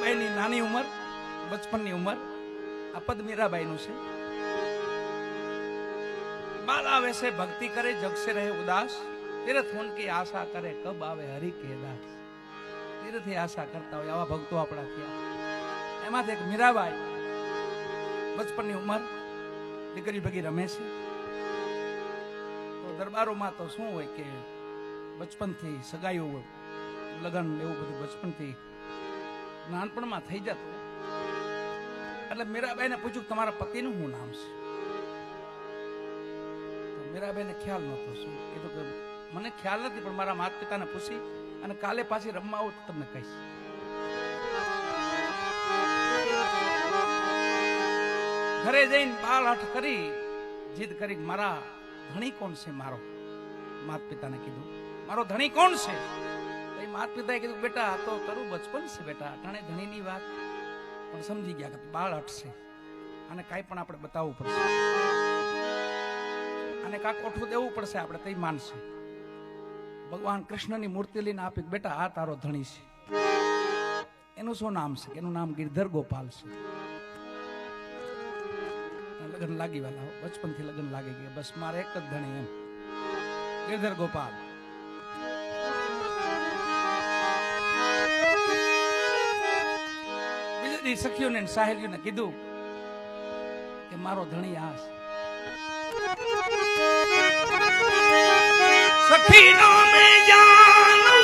મીરાબાઈની નાની ઉંમર, બચપનની ઉંમર. આ પદ મીરાબાઈનું છે. બાલ આવે છે ભક્તિ કરે, જગ से रहे उदास, तीर्थ होन की आशा करे, कब आवे हरि के दास. તીર્થની આશા કરતા હોય આવા ભક્તો આપણા થયા. એમાંથી એક મીરાબાઈ, બચપનની ઉંમર, દીકરી ભગી રમે છે. તો દરબારોમાં તો શું હોય કે બચપનથી સગાઈઓ, લગ્ન એવું બધું બચપનથી નાનપણમાં થઈ જતું. એટલે મીરાબાઈને પૂછ્યું તમારા પતિનું શું નામ છે? તો મીરાબાઈને ખ્યાલ નહોતો. શું કીધું કે મને ખ્યાલ નથી, પણ મારા માતા પિતાને પૂછી અને કાલે પાછી રમવા આવું તો તમને કહીશ. ઘરે જઈને બાળ હઠ કરી, જીદ કરી, મારા ધણી કોણ છે? મારો માતા પિતાને કીધું મારો ધણી કોણ છે? માતા પિતાએ કીધું બેટા આ તો તારું બચપન છે બેટા, અટાણે ધણીની વાત. પણ સમજી ગયા કે બાળ હટશે, અને કાંઈ પણ આપણે બતાવવું પડશે, અને કાંક ઓઠું દેવું પડશે આપણે, તઈ માનશે. ભગવાન કૃષ્ણની મૂર્તિ લઈને આપી, બેટા આ તારો ધણી છે. એનું શું નામ છે? એનું નામ ગિરધર ગોપાલ છે. લગ્ન લાગી વાલા, બચપનથી લગ્ન લાગી ગયા. બસ મારે એક જ ધણી, એમ ગિરધર ગોપાલ. બીજી સખીઓને સાહેલીઓને કીધું કે મારો ધણી આ છે. સખીનો મેં જાનું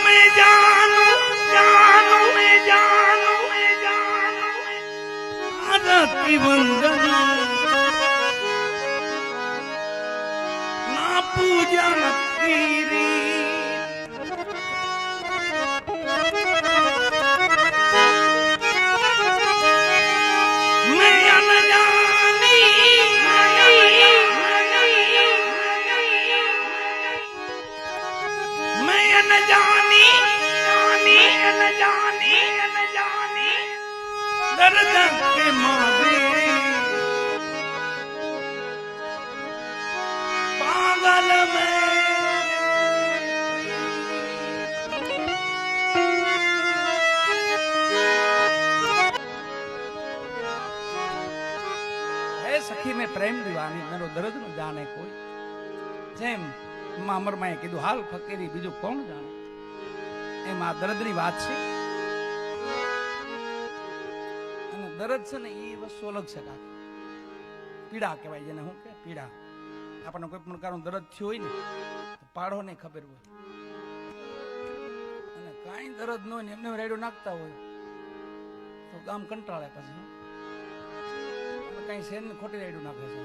મેં જાનું જાનું મેં જાનું મેં જાનું આરતી વંદના ના પૂજન કીરી पागल में है सखी में प्रेम दीवानी, मेरो दर्द न जाने कोई. જેમ અમરમાએ કીધું હાલ ફકીરી બીજું કોણ જાણે, એમ આ દર્દની વાત છે. અને દર્દ છે ને એ વસ્તુ અલગ છે. પીડા કહેવાય જેને. શું કે પીડા? આપણને કોઈ પણ કારણ દર્દ થયું હોય ને તો પાડો નહીં ખબર હોય, અને કાંઈ દર્દ ન હોય ને એમને રેડું નાખતા હોય તો ગામ કંટાળે. પછી કઈ શેર ને ખોટી રેડું નાખે છે.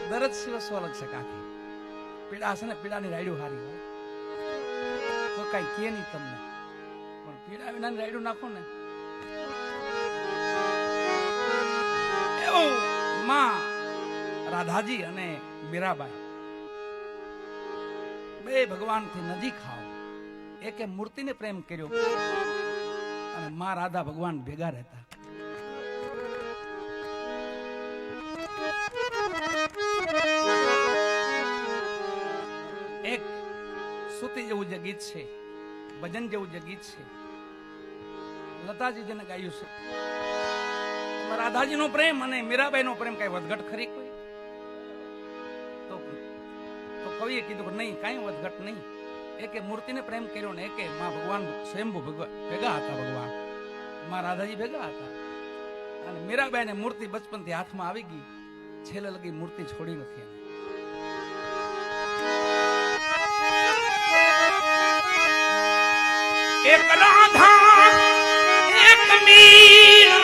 દર્દ સિવાય વસ્તુ અલગ છે. કાકી પીડા છે ને, પીડાની રાયડું હારી હોય તો કઈ કે નહીં તમને, પણ પીડા વિના રાયડું નાખો ને એવું. માં રાધાજી અને મીરાબાઈ બે ભગવાનથી નજીક આવો. એકે મૂર્તિને પ્રેમ કર્યો અને માં રાધા ભગવાન ભેગા રહેતા. એક સુતી જેવું જે ગીત છે, ભજન જેવું જે ગીત છે, લતાજી જેને ગાયું છે. રાધાજી નો પ્રેમ અને મીરાબાઈ નો પ્રેમ કઈ વધઘટ ખરી કોઈ? તો કવિએ કીધું કે નહીં, કઈ વધઘટ નહીં. એકે મૂર્તિને પ્રેમ કર્યો ને એકે માં ભગવાન સ્વયંભુ ભેગા હતા. ભગવાન માં રાધાજી ભેગા હતા. અને મીરાબાઈ ને મૂર્તિ બચપનથી હાથમાં આવી ગઈ, છેલ્લે લગી મૂર્તિ છોડી નથી. એક રાધા એક મીરા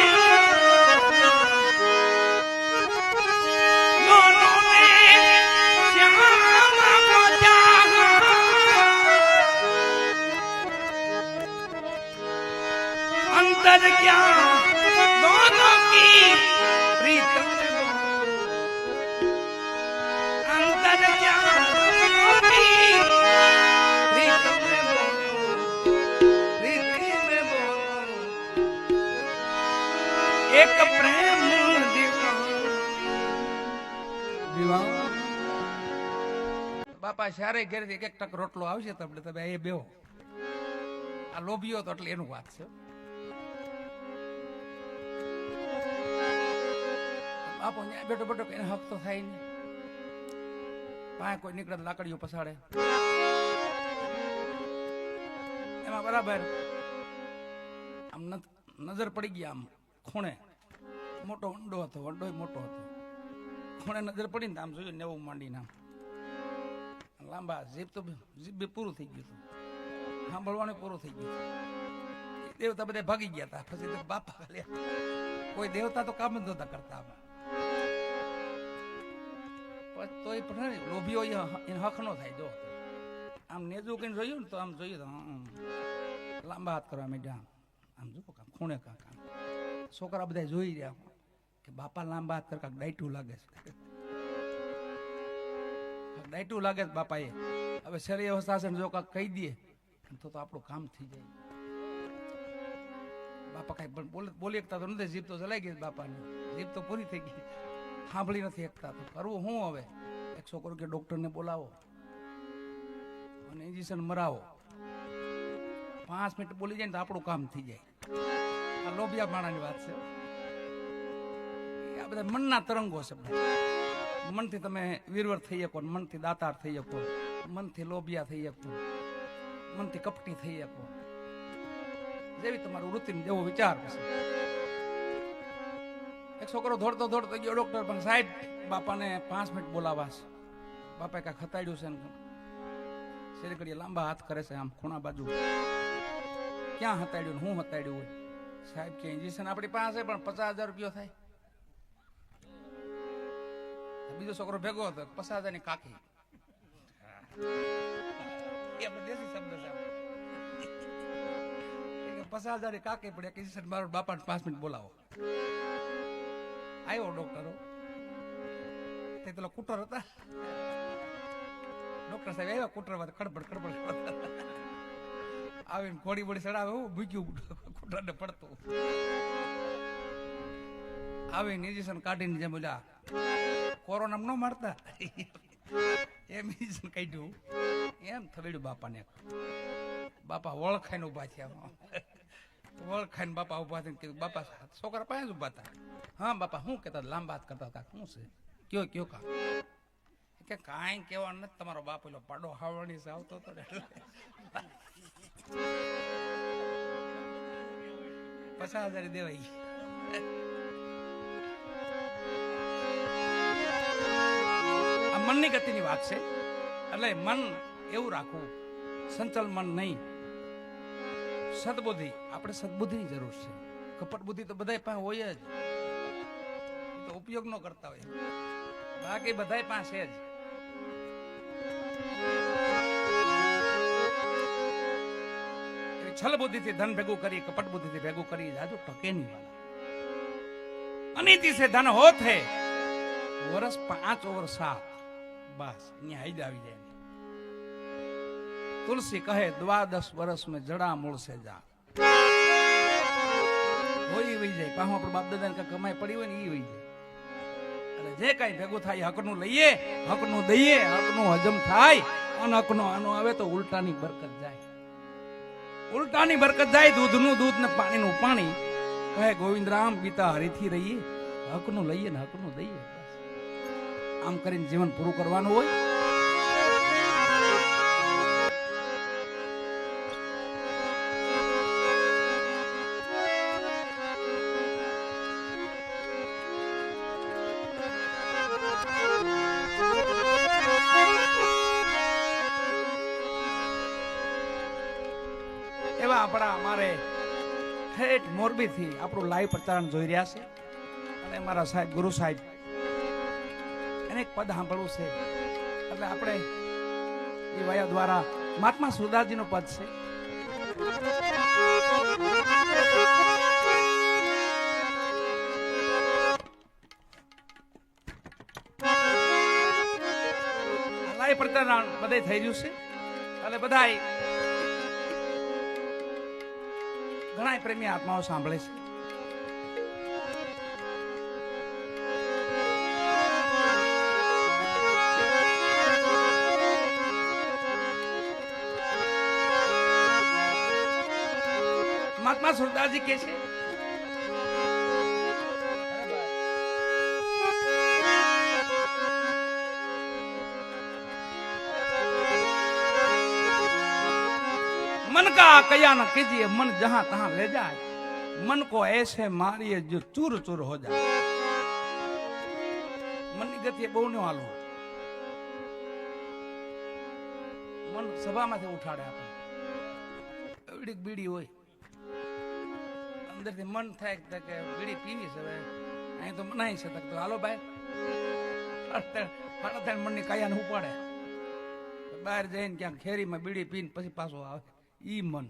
अंतर क्या दोनों की प्रीत अंतर क्या दोनों की प्रीत में बोलो एक प्रेम दीवान બાપા શારે ઘેરથી એક ટક રોટલો આવશે તો આપણે તમે એ બેહો. આ લોભીઓ તો એટલે એનું વાત છે. બાપો ન્યા બેઠો બેઠો એને હક તો થાય નહીં. પાસે કોઈ નીકળે લાકડીઓ પસાડે. એમાં બરાબર આમ નજર પડી ગઈ આમ ખૂણે મોટો વંડો હતો, વંડો મોટો હતો. ખૂણે નજર પડી ને આમ જોયું નેવું માંડીને આમ લાંબા જીભ તો જીભ પૂરું થઈ ગયું હતું, સાંભળવાનું પૂરું થઈ ગયું. દેવતા બધા ભાગી ગયા હતા. પછી બાપા ખાલી કોઈ દેવતા તો કામ જ નહોતા કરતા. તો એ પણ લોભીઓ એને હક નો થાય. જો આમ નેજું કઈ જોયું ને તો આમ જોયું તો લાંબા હાથ કરવા માંડ્યા. આમ જુઓ કામ ખૂણે કાંક છોકરા બધા જોઈ રહ્યા કે બાપા લાંબા હાથ કર કાંક ડાયટું લાગે છે, ડાયટું લાગે છે બાપા એ. હવે શરીર અવસ્થા છે જો કાંક કહી દે તો આપણું કામ થઈ જાય. બાપા કઈ પણ બોલી શકતા તો નથી. જીભ તો ચલાઈ ગઈ બાપાની, જીભ તો પૂરી થઈ ગઈ, સાંભળી નથી શકતા. તો કરવું શું હવે? એક છોકરો કે ડોક્ટરને બોલાવો અને ઇન્જેક્શન મરાવો. 5 મિનિટ બોલી જાય ને તો આપણું કામ થઈ જાય. આ લોભિયા માણાની વાત છે. આ બધા મનના તરંગો છે. મનથી તમે વીરવર થઈ શકો, મનથી દાતાર થઈ શકો, મનથી લોભિયા થઈ શકો, મનથી કપટી થઈ શકો. જેવી તમારું વૃત્તિ જેવો વિચાર છે. એક છોકરો દોડતો દોડતો ગયો ડોક્ટર પણ સાહેબ બાપાને 5 મિનિટ બોલાવા છે. બાપાએ કાંઈક હતાડ્યું છે ને શેરીકડીએ લાંબા હાથ કરે છે આમ ખૂણા બાજુ. ક્યાં હતાડ્યું ને હું હતાડ્યું હોય? સાહેબ કે ઇન્જેક્શન આપણી પાસે પણ 50,000 રૂપિયા થાય. બીજો છોકરો ભેગો હતો 50,000 ની કાકી. એ દેશી શબ્દ છે. 50,000 ની કાકી પડે ઇન્જેક્શન મારો બાપાને 5 મિનિટ બોલાવો. આવ્યો ડોક્ટરો તે પેલા કુટર હતા. ડોક્ટર સાહેબ આવ્યા કુટર માં ખડબડ ખડબડ આવીને ઘોડી બોડી ચડાવે. હું ભૂક્યું કુટર ને પડતું આવીને ઇન્જેક્શન કાઢીને જેમ બોલ્યા કોરોના ન મારતા એમ ઇન્જેક્શન કાઢ્યું. એમ થવેડ્યું બાપાને. બાપા વળખાઈને ઉભા થયા. વળખાઈને બાપા ઉભા થઈને કીધું બાપા છોકરા પાસે જ ઉભા હતા. હા બાપા શું કહેતા લાંબા હાથ કરતા હતા? શું છે કયો કા? કે કાંઈ કેવા નથી. તમારો બાપ પેલો પાડો હાવણી છે આવતો હતો 50,000 દેવાઈ. આ મનની ગતિની વાત છે. એટલે મન એવું રાખવું, સંચલ મન નહીં. સદબુદ્ધિ, આપણે સદબુદ્ધિની જરૂર છે. કપટ બુદ્ધિ તો બધા પાસે હોય જ, તો ઉપયોગ ન કરતા હોય. બાકી બધા પાસે જ. છલ બુદ્ધિથી ધન ભેગું કરી, કપટ બુદ્ધિથી ભેગું કરી જાજુ ટકે નહીં વાલા. અનિતિ સે ધન હોત હે વર્ષ 5 over 7. બસ અહીંયા હાઈદ આવી જાય. તુલસી કહે 12 વર્ષ में जड़ा मूल से जा. હોય વહી જાય. પાછું આપણે બાપ દાદા ને કમાઈ પડી હોય ને એ વહી જાય. એટલે જે કઈ ભેગું થાય હકનું લઈએ, હકનું દઈએ, હકનું હજમ થાય. અને હકનો આનો આવે તો ઉલટાની બરકત જાય. ઉલટાની બરકત જાય. દૂધનું દૂધ ને પાણીનું પાણી. કહે ગોવિંદરામ બીતા હરીથી રહીએ, હકનું લઈએ ને હકનું દઈએ. આમ કરીને જીવન પૂરું કરવાનું હોય. એવા આપણા અમારે ઠેઠ મોરબી થી આપણું લાઈવ પ્રચારણ જોઈ રહ્યા છે. અને મારા સાહેબ ગુરુ સાહેબ એને એક પદ સાંભળવું છે. એટલે આપણે એ વાયા દ્વારા મહાત્મા સુરદાસજીનું પદ છે. લાઈવ પ્રચારણ બધે થઈ રહ્યું છે. એટલે બધા ઘણા પ્રેમી આત્માઓ સાંભળે છે. મહાત્મા સુરદાસજી કહે છે मन का कया न कीजिए मन जहां तहां ले जाए मन को ऐसे मारिए जो चूर चूर हो जाए मन की गति बहु न हालो मन सभा में उठाड़े आप बीड़ी बीड़ी हो अंदर मन थे કે બીડી પીવી છે હવે અહીં તો મનાઈ છે તો હાલો ભાઈ ફાટા मन ની કાયા ને ઉપાડે બહાર જઈને ક્યાંક ખેરીમાં બીડી પીને પછી પાછો આવે ઈ મન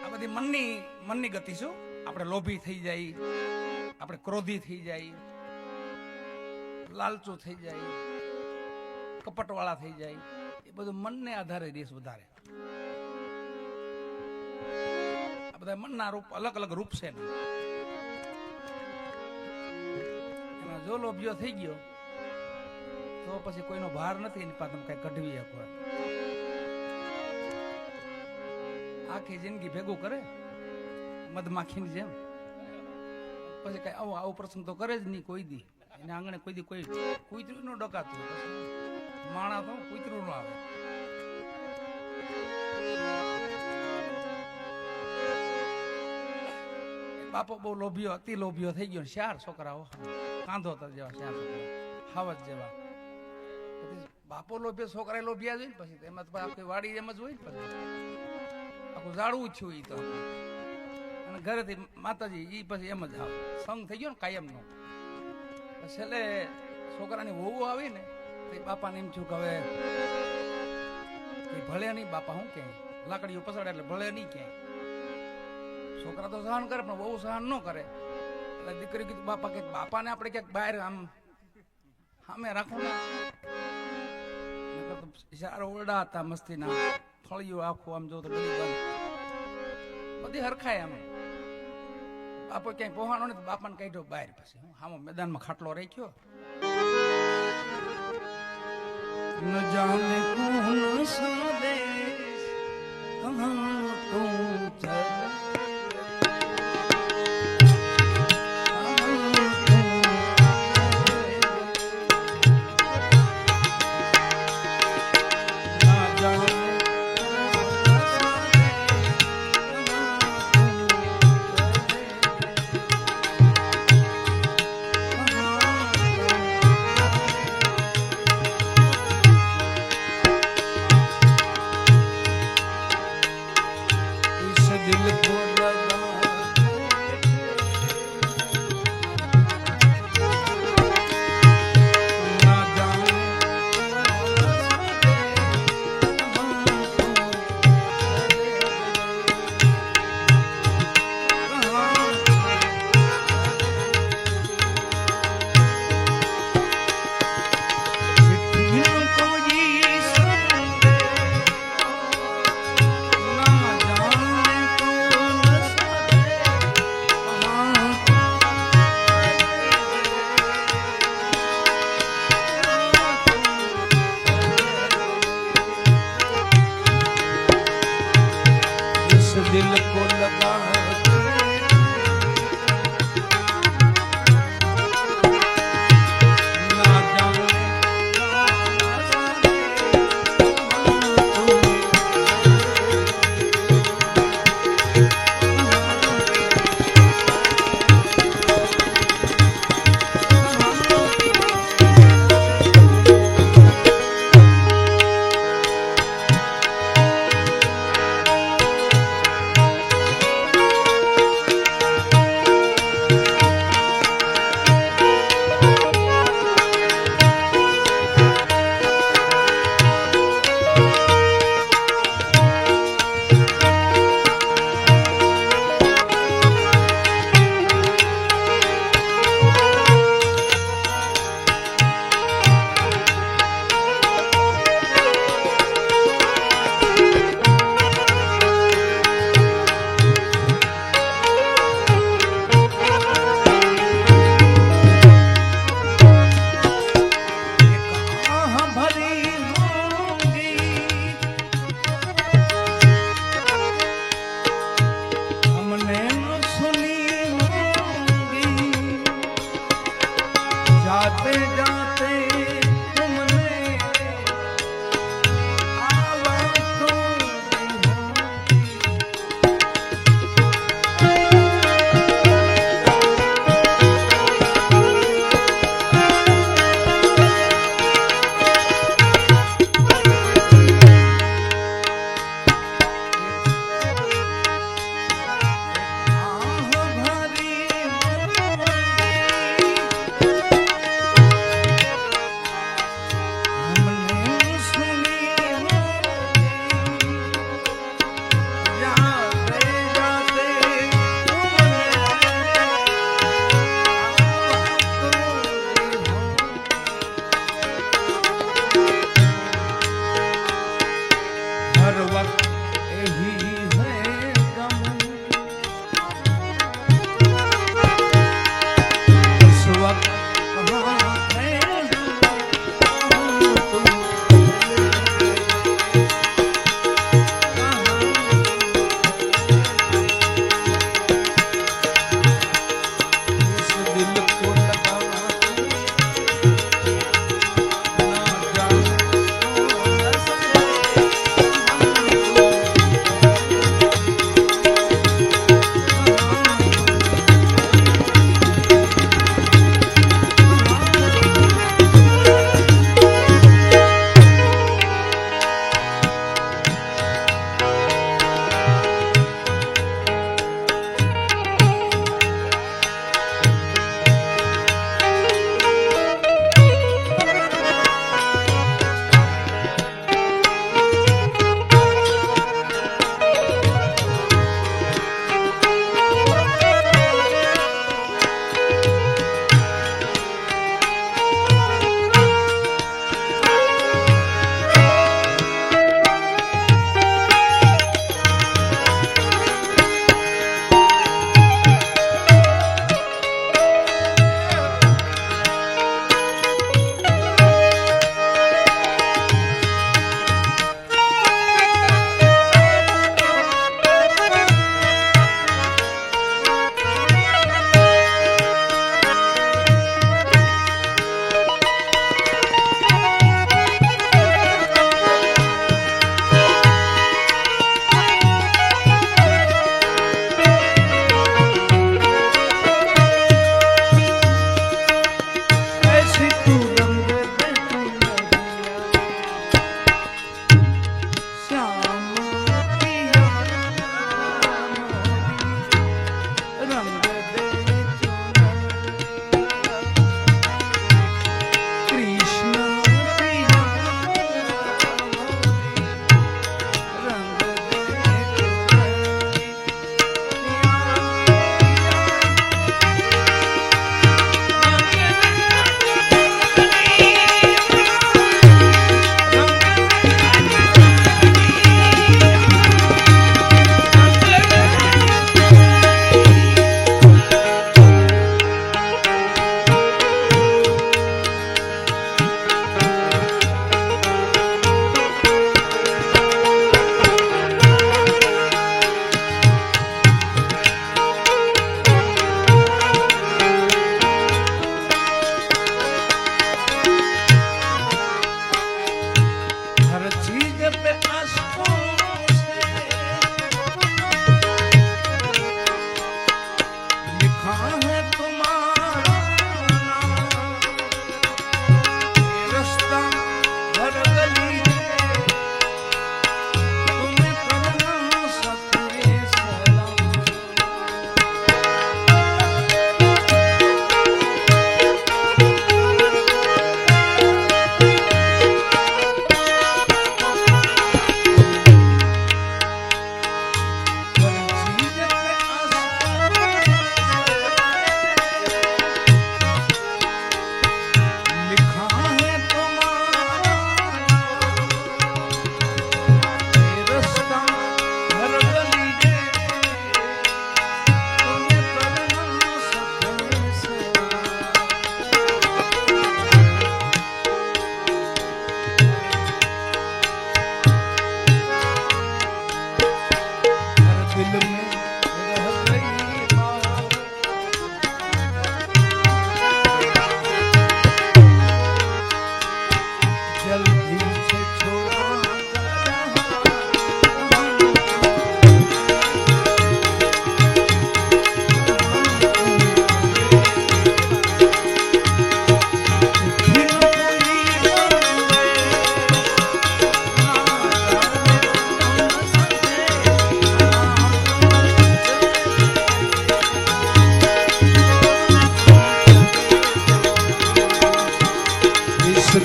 આ બધી મનની ગતિ શું આપણે લોભી થઈ જાય આપણે ક્રોધી થઈ જાય લાલચુ થઈ જાય કપટવાળા થઈ જાય એ બધું મનને આધારે રેસ વધારે આ બધા મનના રૂપ અલગ અલગ રૂપ છે ને એમાં જો લોભિયો થઈ ગયો તો પછી કોઈનો ભાર નથી એની પાસે કઈ કઢવી શકો આખી જિંદગી ભેગું કરે મધમાખીની જેમ પછી કઈ આવો પ્રસંગ તો કરે જ નહીં કોઈ દી એને આંગણે કોઈ દી કોઈ કૂતરું નો ડકાતું માણા તો કૂતરું નો આવે બાપો બહુ લોભિયો અતિ લોભિયો થઈ ગયો ચાર છોકરાઓ કાંધો તર જેવા ચાર છોકરા હાવત જેવા બાપો લોભ્યો છોકરા લોભ્યા જોઈ ને પછી એમાં તો આખી વાડી એમ જ હોય ને પછી આખું ઝાડવું થયું ઈ તો અને ઘરેથી માતાજી ઈ પછી એમ જ આવે સંગ થઈ ગયો ને કાયમ નો છેલ્લે છોકરાની વહુ આવી ને તો બાપાને એમ થયું કે હવે ભલે નહીં બાપા હું ક્યાંય લાકડીઓ પસાડે એટલે ભલે નહીં ક્યાંય છોકરા તો સહન કરે પણ બહુ સહન ન કરે એટલે દીકરી કીધું બાપા કે બાપાને આપણે ક્યાંક બહાર આમ સામે રાખો ને સારો ઓરડા હતા મસ્તીના ફળિયો આખું આમ જો તો બધી હરખાય આમ બાપો ક્યાંય પહોંચવાનો ને બાપાને કાઢ્યો બહાર પછી આમ મેદાનમાં ખાટલો રાખ્યો ન જાને કોણ સંદેશ કહા તું ચલ दिल को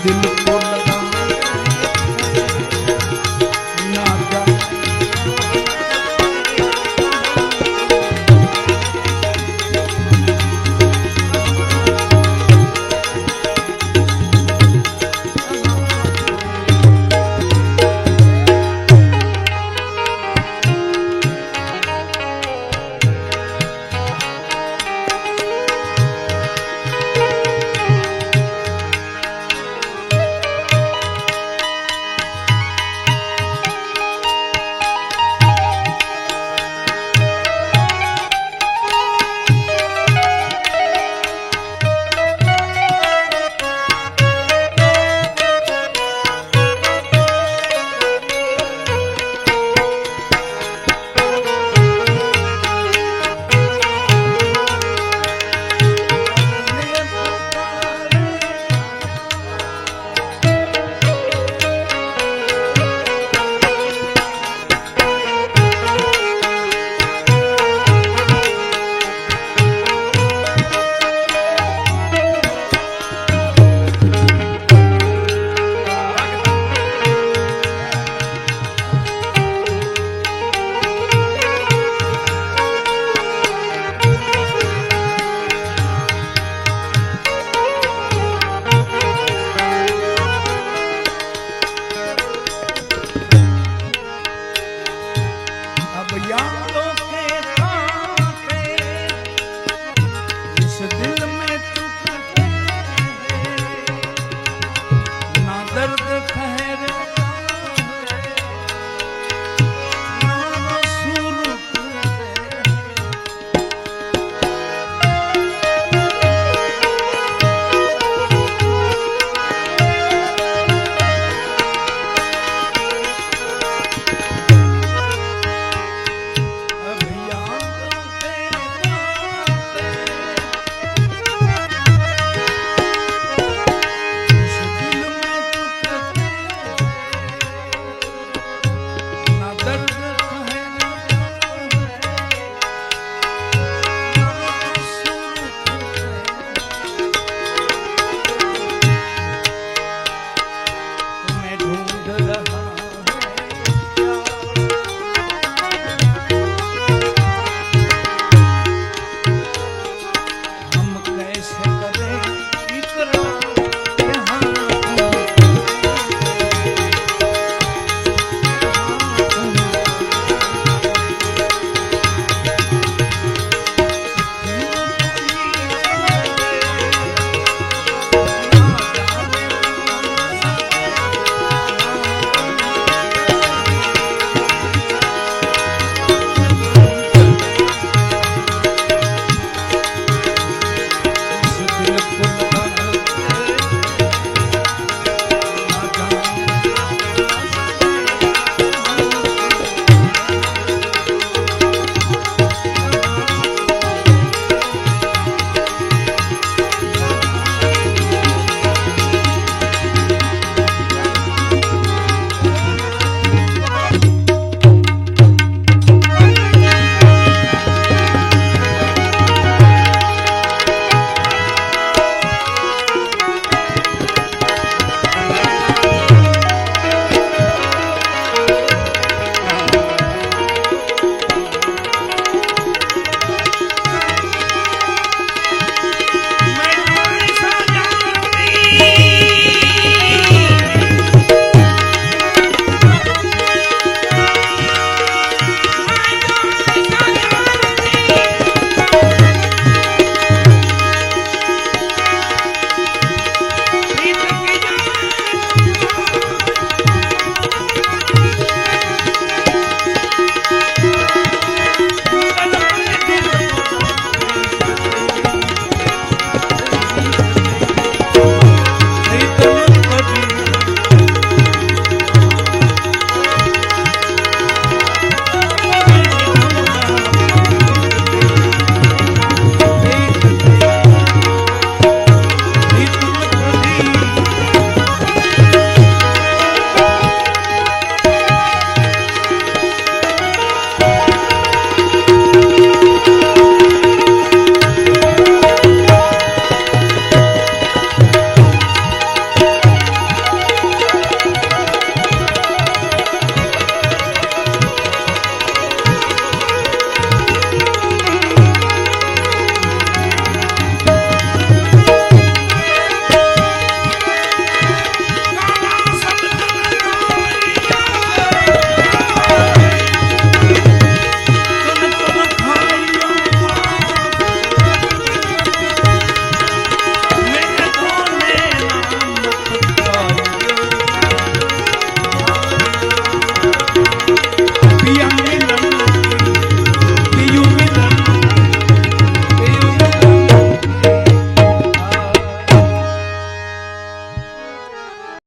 દિલ કો